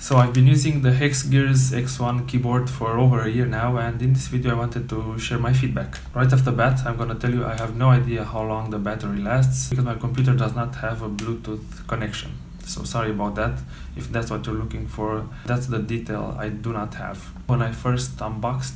So I've been using the Hexgears X1 keyboard for over a year now, and in this video I wanted to share my feedback. Right off the bat, I'm gonna tell you I have no idea how long the battery lasts because my computer does not have a Bluetooth connection. So sorry about that. If that's what you're looking for, that's the detail I do not have. When I first unboxed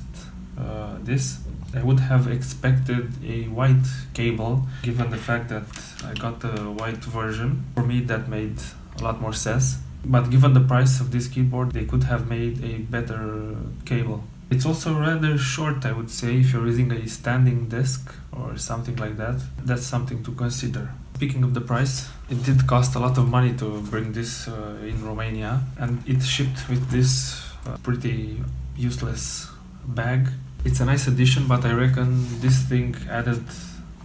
this, I would have expected a white cable, given the fact that I got the white version. For me, that made a lot more sense. But given the price of this keyboard, they could have made a better cable. It's also rather short, I would say, if you're using a standing desk or something like that. That's something to consider. Speaking of the price, it did cost a lot of money to bring this in Romania, and it shipped with this pretty useless bag. It's a nice addition, but I reckon this thing added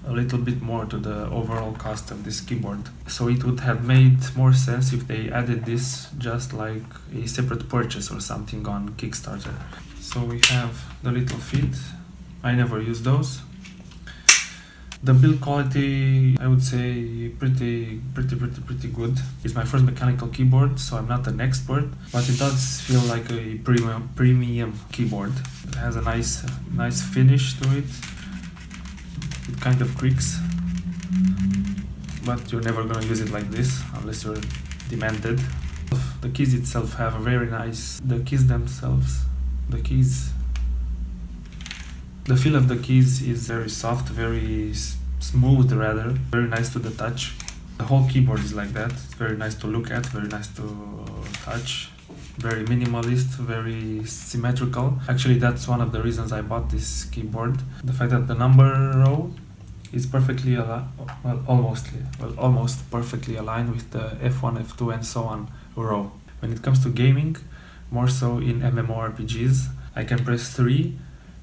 a little bit more to the overall cost of this keyboard. So it would have made more sense if they added this just like a separate purchase or something on Kickstarter. So we have the little feet. I never use those. The build quality, I would say, pretty good. It's my first mechanical keyboard, so I'm not an expert, but it does feel like a premium keyboard. It has a nice finish to it. It kind of creaks, but you're never gonna use it like this unless you're demanded. The keys itself have a very nice, the feel of the keys is very soft, very smooth rather, very nice to the touch. The whole keyboard is like that. It's very nice to look at, very nice to touch. Very minimalist, very symmetrical. Actually, that's one of the reasons I bought this keyboard. The fact that the number row is perfectly almost perfectly aligned with the F1, F2 and so on row. When it comes to gaming, more so in MMORPGs, I can press 3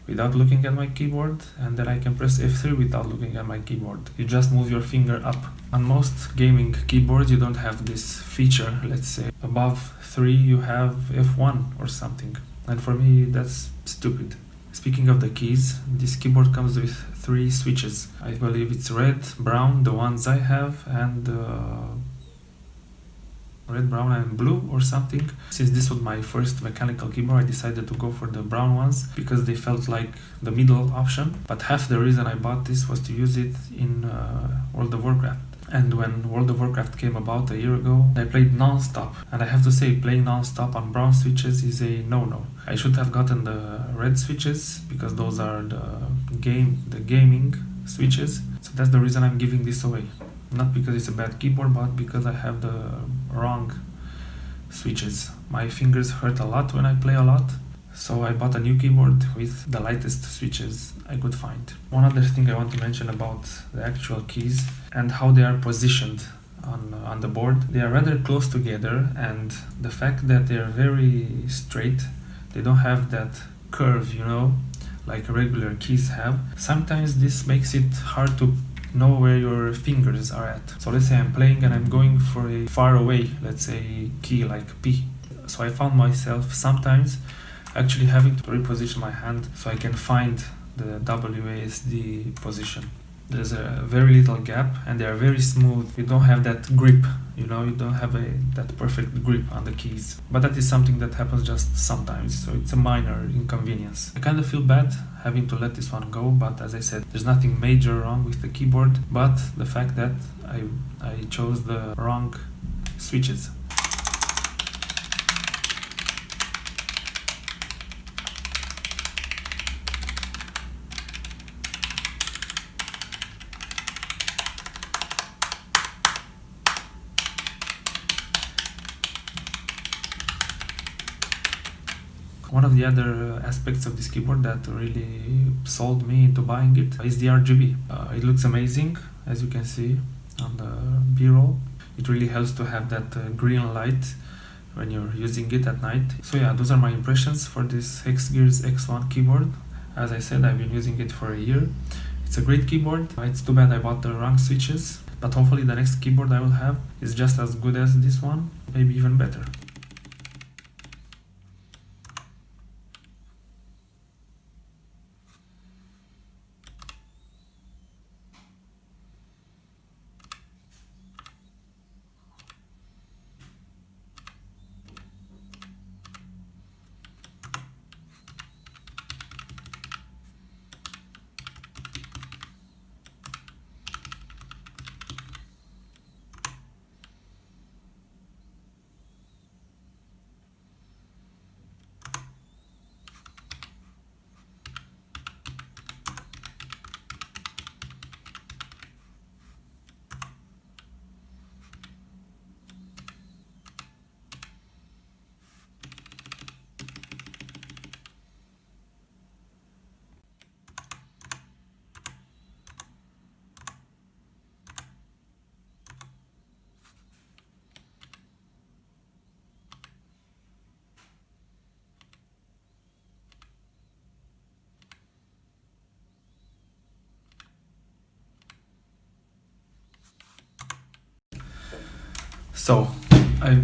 without looking at my keyboard, and then I can press F3 without looking at my keyboard. You just move your finger up. On most gaming keyboards, you don't have this feature. Let's say above 3 you have F1 or something, and for me that's stupid. Speaking of the keys, this keyboard comes with 3 switches. I believe it's red, brown, the ones I have, and red, brown and blue or something. Since this was my first mechanical keyboard, I decided to go for the brown ones because they felt like the middle option. But half the reason I bought this was to use it in World of Warcraft. And when World of Warcraft came about a year ago, I played non-stop. And I have to say, playing non-stop on brown switches is a no-no. I should have gotten the red switches because those are the gaming switches. So that's the reason I'm giving this away. Not because it's a bad keyboard, but because I have the wrong switches. My fingers hurt a lot when I play a lot, so I bought a new keyboard with the lightest switches I could find. One other thing I want to mention about the actual keys and how they are positioned on the board. They are rather close together, and the fact that they are very straight, they don't have that curve, like regular keys have. Sometimes this makes it hard to know where your fingers are at. So let's say I'm playing and I'm going for a far away, let's say key like P. So I found myself sometimes actually having to reposition my hand so I can find the WASD position. There's a very little gap and they are very smooth. You don't have that grip, you don't have that perfect grip on the keys. But that is something that happens just sometimes, so it's a minor inconvenience. I kind of feel bad having to let this one go, but as I said, there's nothing major wrong with the keyboard, but the fact that I chose the wrong switches. One of the other aspects of this keyboard that really sold me into buying it is the RGB. It looks amazing, as you can see on the B-roll. It really helps to have that green light when you're using it at night. So yeah, those are my impressions for this Hexgears X1 keyboard. As I said, I've been using it for a year. It's a great keyboard. It's too bad I bought the wrong switches, but hopefully the next keyboard I will have is just as good as this one, maybe even better. So I